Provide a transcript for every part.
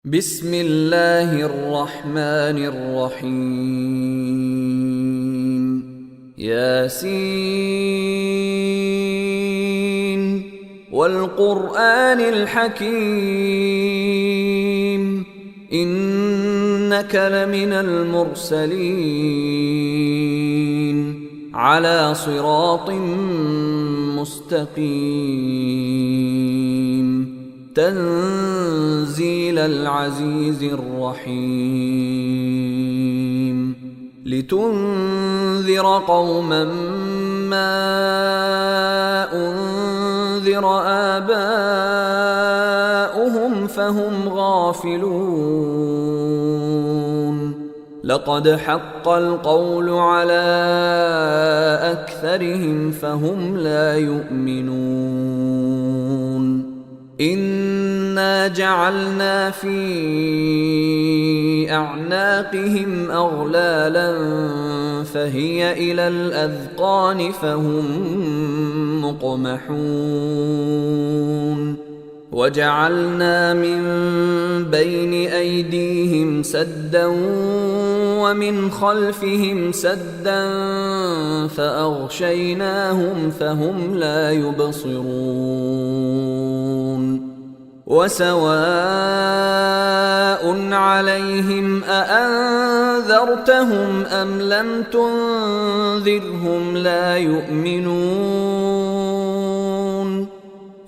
بسم الله الرحمن الرحيم ياسين والقرآن الحكيم إنك لمن المرسلين على صراط مستقيم تنزيل العزيز الرحيم لتنذر قوما ما أنذر آباؤهم فهم غافلون لقد حق القول على أكثرهم فهم لا يؤمنون إنا جعلنا في أعناقهم أغلالا فهي إلى الأذقان فهم مقمحون وجعلنا من بين أيديهم سدا ومن خلفهم سدا فأغشيناهم فهم لا يبصرون وسواء عليهم أأنذرتهم أم لم تنذرهم لا يؤمنون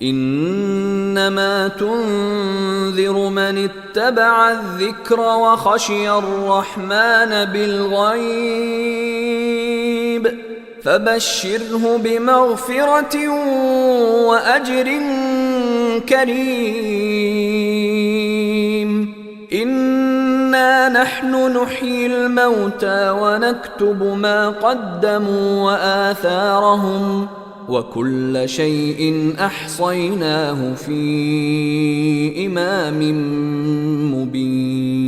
إنما تنذر من اتبع الذكر وخشي الرحمن بالغيب فبشره بمغفرة وأجر كريم إنا نحن نحيي الموتى ونكتب ما قدموا وآثارهم وكل شيء أحصيناه في إمام مبين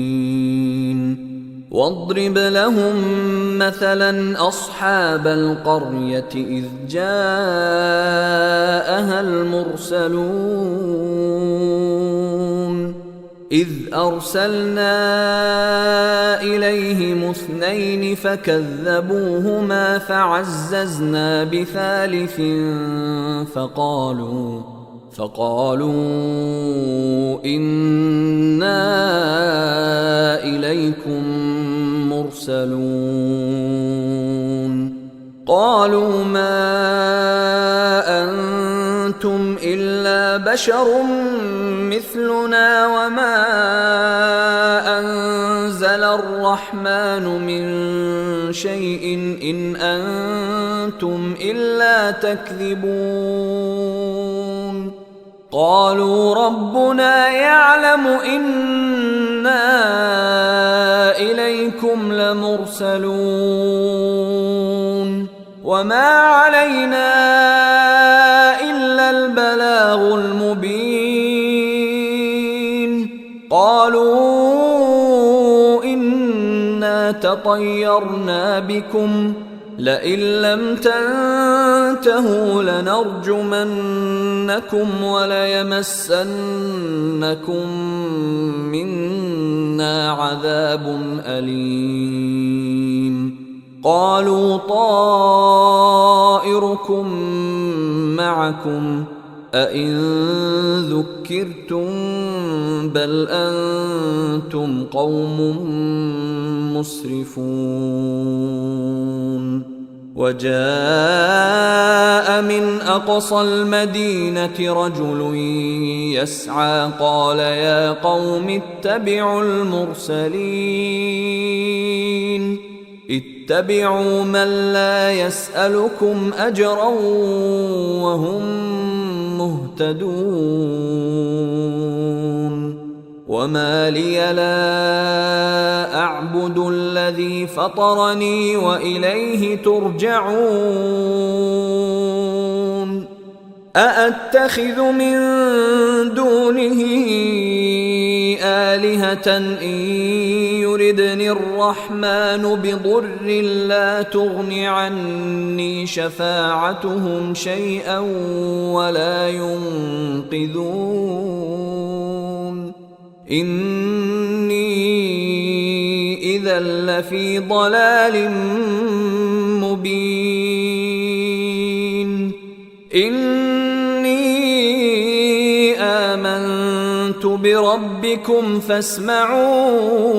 واضرب لهم مثلا أصحاب القرية إذ جاءها المرسلون إذ أرسلنا إليهم اثنين فكذبوهما فعززنا بثالث فقالوا إنا إليكم مرسلون قالوا ما أنتم إلا بشر مثلنا وما أنزل الرحمن من شيء إن أنتم إلا تكذبون قالوا ربنا يعلم إنا إليكم لمرسلون وما علينا إلا البلاغ المبين قالوا إنا تطيرنا بكم لئن لم تنتهوا لنرجمنكم وليمسنكم منا عذاب أليم قالوا طائركم معكم أئن ذكرتم بل أنتم قوم مسرفون وجاء من أقصى المدينة رجل يسعى قال يا قوم اتبعوا المرسلين اتبعوا من لا يسألكم أجرا وهم مهتدون وما لي لا أعبد الذي فطرني وإليه ترجعون أأتخذ من دونه آلهة إن يردني الرحمن بضر لا تغن عني شفاعتهم شيئا ولا ينقذون إني إذا لفي ضلال مبين إني آمنت بربكم فاسمعون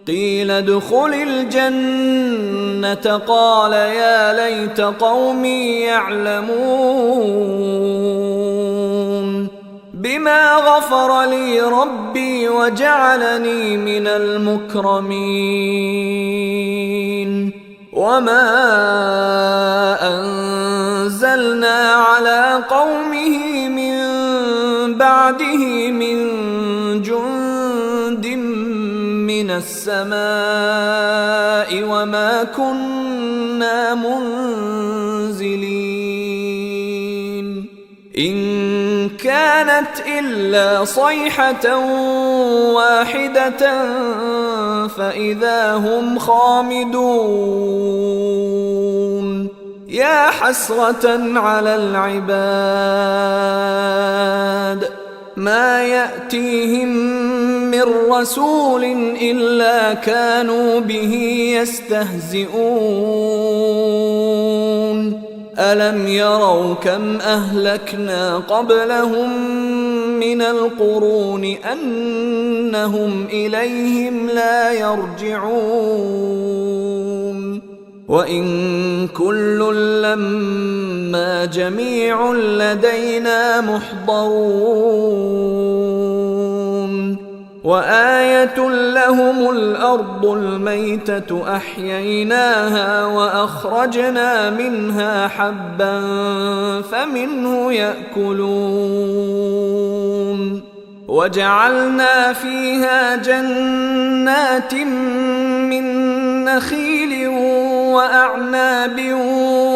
قيل ادخل الجنة قال يا ليت قومي يعلمون بما غفر لي ربي وجعلني من المكرمين وما أنزلنا على قومه من بعده من جند من السماء وما كنا منزلين إن كانت إلا صيحة واحدة فإذا هم خامدون يا حسرة على العباد ما يأتيهم من رسول إلا كانوا به يستهزئون ألم يروا كم أهلكنا قبلهم من القرون أنهم إليهم لا يرجعون وإن كل لما جميع لدينا محضرون وآية لهم الأرض الميتة أحييناها وأخرجنا منها حبا فمنه يأكلون وجعلنا فيها جنات من نخيل وأعناب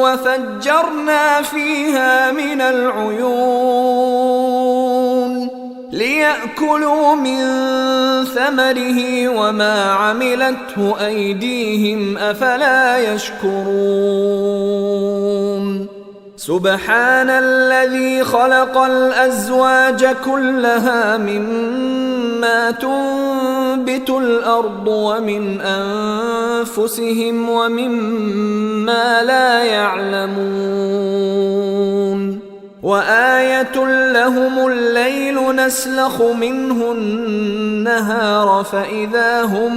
وفجرنا فيها من العيون ليأكلوا من ثمره وما عملته أيديهم أفلا يشكرون سبحان الذي خلق الأزواج كلها مما تنبت الأرض ومن أنفسهم ومما لا يعلمون وآية لهم الليل نسلخ منه النهار فإذا هم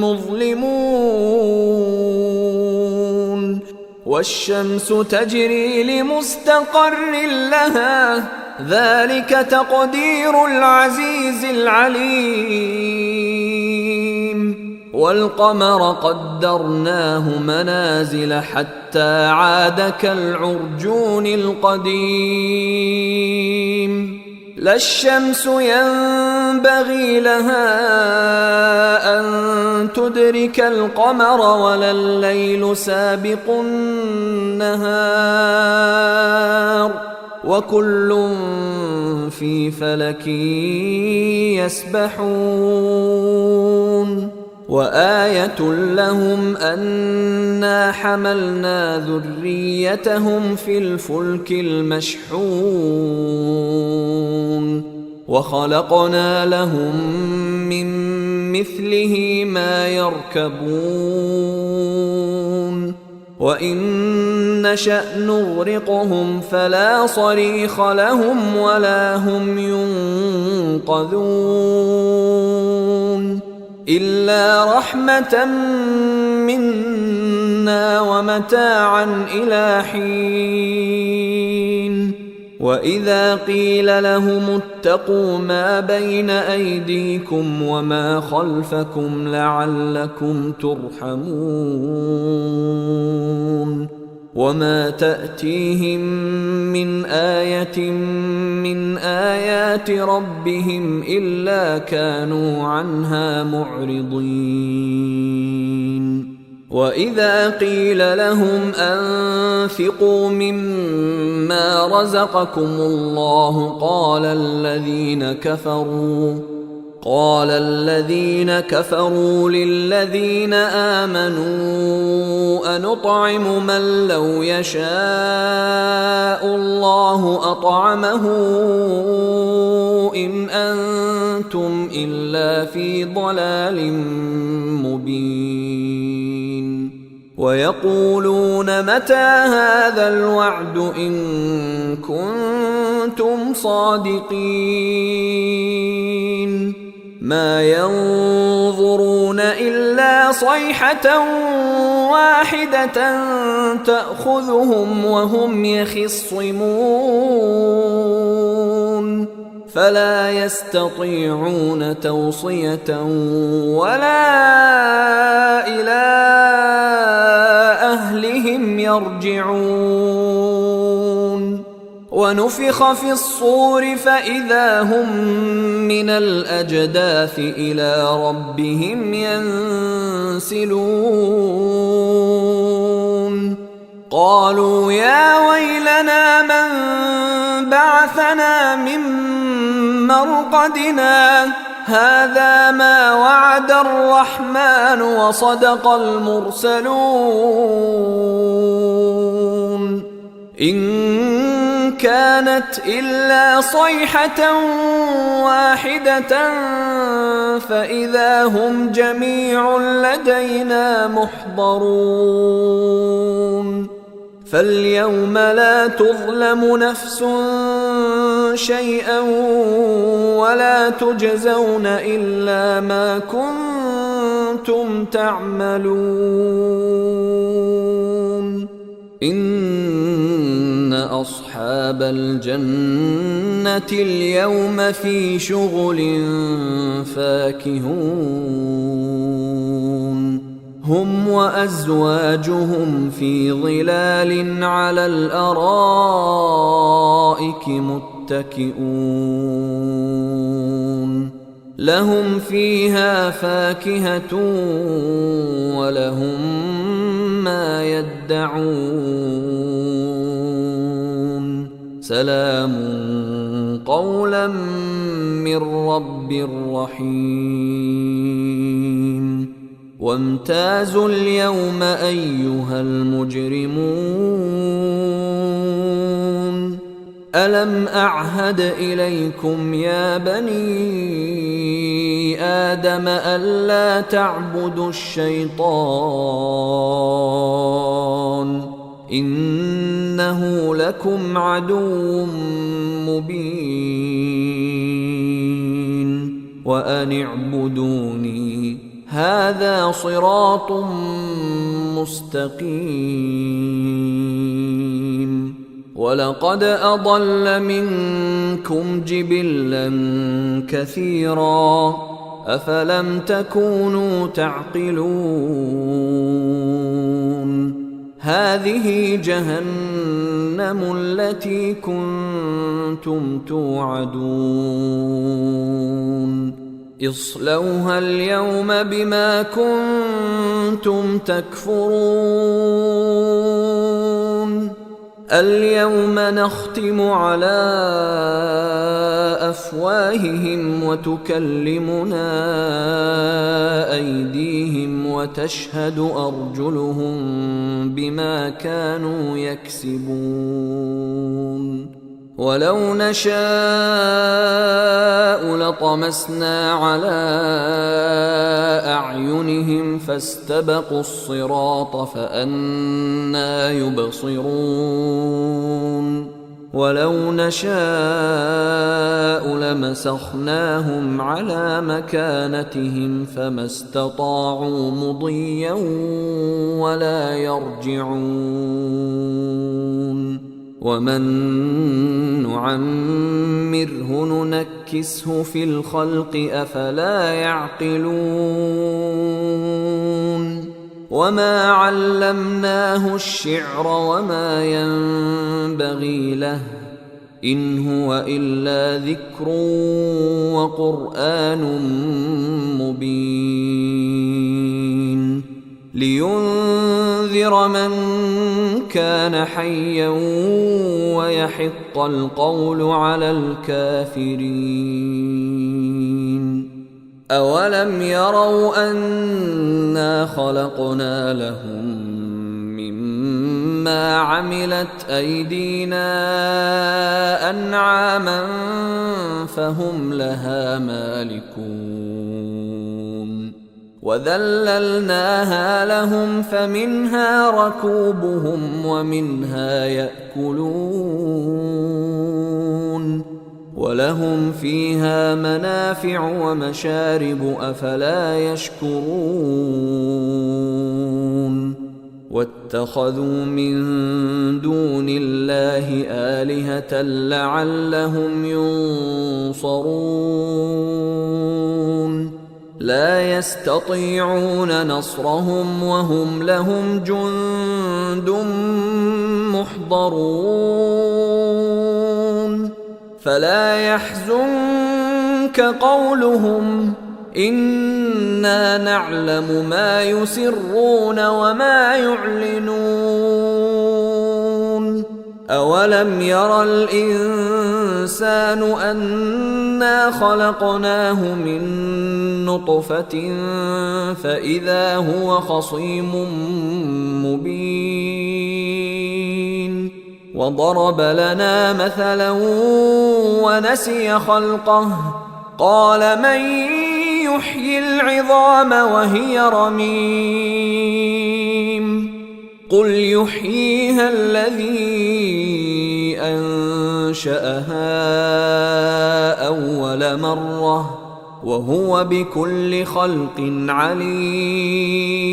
مظلمون والشمس تجري لمستقر لها ذلك تقدير العزيز العليم والقمر قدرناه منازل حتى عاد كالعرجون القديم لا الشمس ينبغي لها أن تدرك القمر ولا الليل سابق النهار وكل في فلك يسبحون وآية لهم أنا حملنا ذريتهم في الفلك المشحون وخلقنا لهم من مثله ما يركبون وإن نشأ نغرقهم فلا صريخ لهم ولا هم ينقذون إلا رحمة منا ومتاعا إلى حين وإذا قيل لهم اتقوا ما بين أيديكم وما خلفكم لعلكم ترحمون وما تأتيهم من آية من آيات ربهم إلا كانوا عنها معرضين وإذا قيل لهم أنفقوا مما رزقكم الله قال الذين كفروا للذين آمنوا أنطعم من لو يشاء الله أطعمه إن أنتم إلا في ضلال مبين ويقولون متى هذا الوعد إن كنتم صادقين ما ينظرون إلا صيحة واحدة تأخذهم وهم يخصمون فلا يستطيعون توصية ولا إلى أهلهم يرجعون ونفخ في الصور فإذا هم من الأجداث إلى ربهم ينسلون قالوا يا ويلنا من بعثنا من مرقدنا هذا ما وعد الرحمن وصدق المرسلون إن كانت إلا صيحة واحدة فإذا هم جميع لدينا محضرون فاليوم لا تظلم نفس شيئا ولا تجزون إلا ما كنتم تعملون إن أصحاب الجنة اليوم في شغل فاكهون هم وأزواجهم في ظلال على الأرائك متكئون لهم فيها فاكهة ولهم ما يدعون سلام قولا من رب رحيم وامتازوا اليوم أيها المجرمون ألم أعهد إليكم يا بني آدم ألا تعبدوا الشيطان إنه لكم عدو مبين وأن اعبدوني هذا صراط مستقيم ولقد أضل منكم جبلا كثيرا أفلم تكونوا تعقلون هذه جهنم التي كنتم توعدون اصلوها اليوم بما كنتم تكفرون اليوم نختم على أفواههم وتكلمنا أيديهم وتشهد أرجلهم بما كانوا يكسبون ولو نشاء لطمسنا على أعينهم فاستبقوا الصراط فأنى يبصرون ولو نشاء لمسخناهم على مكانتهم فما استطاعوا مضيا ولا يرجعون ومن نعمره ننكسه في الخلق أفلا يعقلون وما علمناه الشعر وما ينبغي له إن هو إلا ذكر وقرآن مبين لينذر من كان حيا ويحق القول على الكافرين أولم يروا أنا خلقنا لهم مما مما عملت أيدينا أنعاما فهم لها مالكون وذللناها لهم فمنها ركوبهم ومنها يأكلون ولهم فيها منافع ومشارب أفلا يشكرون واتخذوا من دون الله آلهة لعلهم ينصرون لا يستطيعون نصرهم وهم لهم جند محضرون فلا يحزنك قولهم إنا نعلم ما يسرون وما يعلنون أولم ير الإنسان أنا خلقناه من نطفة فإذا هو خصيم مبين وضرب لنا مثلا ونسي خلقه قال من يحيي العظام وهي رميم قل يحييها الذي أنشأها أول مرة وهو بكل خلق عليم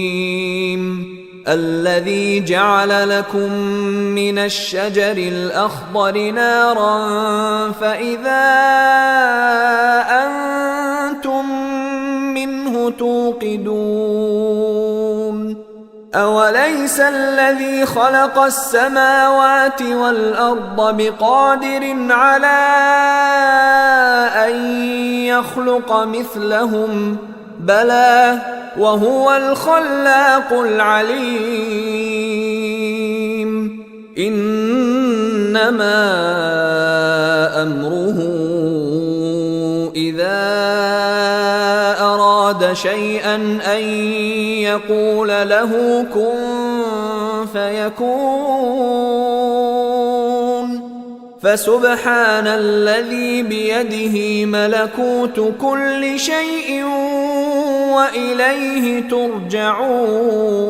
الذي جعل لكم من الشجر الأخضر نارا فإذا أنتم منه توقدون أوليس الذي خلق السماوات والأرض بقادر على أن يخلق مثلهم بلى وهو الخلاق العليم إنما أمره إذا أراد شيئا أن يقول له كن فيكون فسبحان الذي بيده ملكوت كل شيء وإليه ترجعون